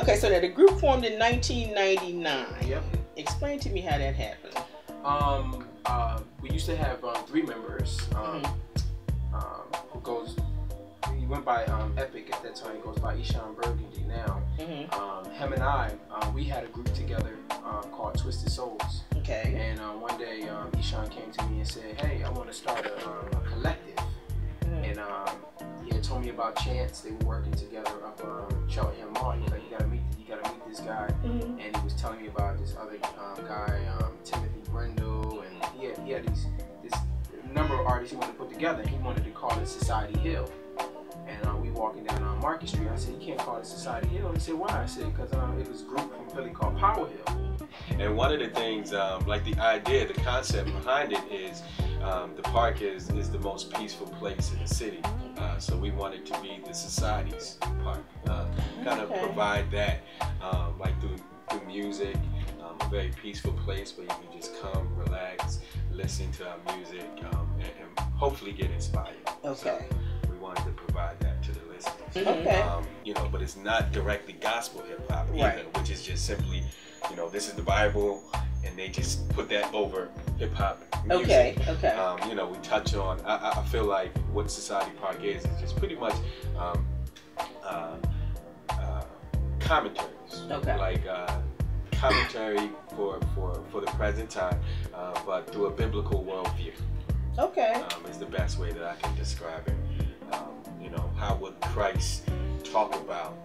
Okay, so that the group formed in 1999. Yep. Explain to me how that happened. We used to have 3 members. Who goes? He went by Epic at that time. He goes by Eshawn Burgundy now. Him and I, we had a group together called Twisted Souls. Okay. And one day, Eshawn came to me and said, "Hey, I want to start a collective." And he had told me about Chance. They were working together up Cheltenham Mall. He was like, "You gotta meet this guy." And he was telling me about this other guy, Timothy Brindle, and he had this number of artists he wanted to put together. He wanted to call it Society Hill. And we walking down on Market Street. I said, "You can't call it Society Hill." He said, "Why?" I said, "Because it was a group from Philly called Power Hill." And one of the things, like the idea, the concept behind it is the park is the most peaceful place in the city. So we wanted to be the society's park. Kind of provide that, like through music, a very peaceful place where you can just come, relax, listen to our music, and hopefully get inspired. Okay. So we wanted to provide that to the listeners. Okay. You know, but it's not directly gospel hip hop either, which is just simply, you know, this is the Bible, and they just put that over hip hop music. Okay. Okay. You know, we touch on. I feel like what Society Park is just pretty much commentaries. Okay. Like commentary for the present time, but through a biblical worldview. Okay. Is the best way that I can describe it. You know, how would Christ talk about,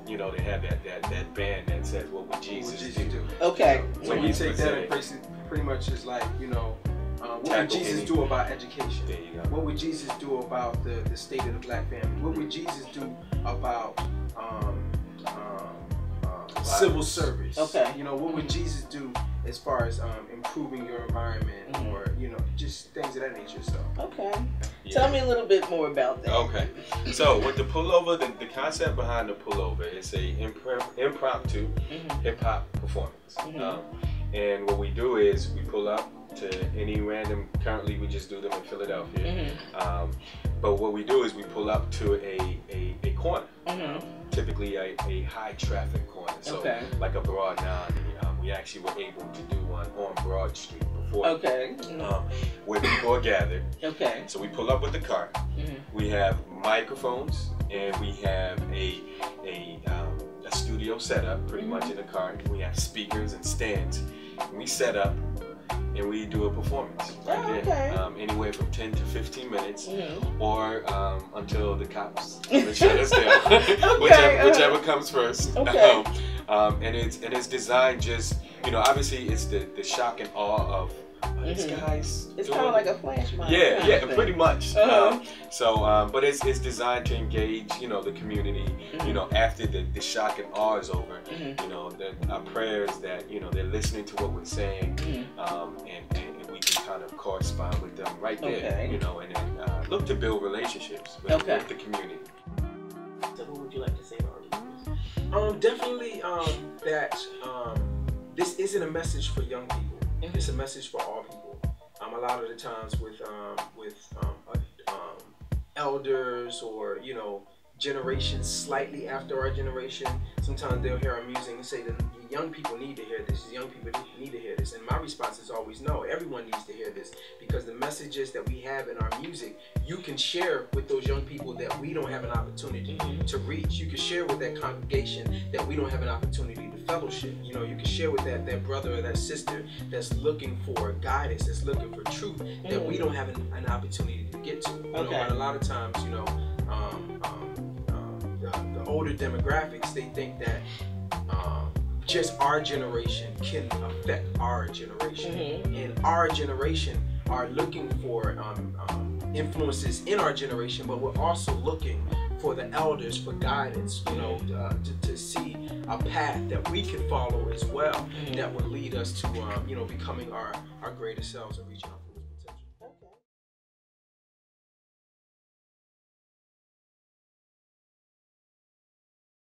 you know, they have that band that says, "What would Jesus do?" Okay. So we take that and pretty much is like, you know, what would Jesus do about education? There you go. What would Jesus do about the state of the black family? What would Jesus do about civil service? Okay. You know, what would Jesus do as far as improving your environment, or, you know, just things of that nature? So. Okay. Yeah. Tell me a little bit more about that. Okay. So with the pullover, the concept behind the pullover is a impromptu hip hop performance. And what we do is we pull up to any random. Currently, we just do them in Philadelphia. But what we do is we pull up to a corner. Typically a high traffic corner. So like a Broad 90. We actually were able to do one on Broad Street before. Okay. Where people are gathered. Okay. So we pull up with the car. We have microphones, and we have a studio setup pretty much in the car. We have speakers and stands. And we set up and we do a performance right there. Anywhere from 10 to 15 minutes, or until the cops shut us down. Whichever comes first. Okay. And it's designed just, you know, obviously it's the shock and awe of these guys. It's kind of like a flash mob. Yeah, pretty much. But it's designed to engage, you know, the community. You know, after the shock and awe is over, you know, our prayers that, you know, they're listening to what we're saying, and we can kind of correspond with them right there. You know, and then look to build relationships with the community. So, what would you like to say about it? Definitely that this isn't a message for young people. It's a message for all people. A lot of the times with elders, or, you know, generations slightly after our generation, sometimes they'll hear our music and say that young people need to hear this, young people need to hear this. And my response is always no, everyone needs to hear this, because the messages that we have in our music, you can share with those young people that we don't have an opportunity to reach. You can share with that congregation that we don't have an opportunity to fellowship. You know, you can share with that brother or that sister that's looking for guidance, that's looking for truth, that we don't have an opportunity to get to. You know, but a lot of times, you know, the older demographics, they think that just our generation can affect our generation, and our generation are looking for influences in our generation, but we're also looking for the elders for guidance, you know, to see a path that we can follow as well, that would lead us to, you know, becoming our greatest selves and reaching our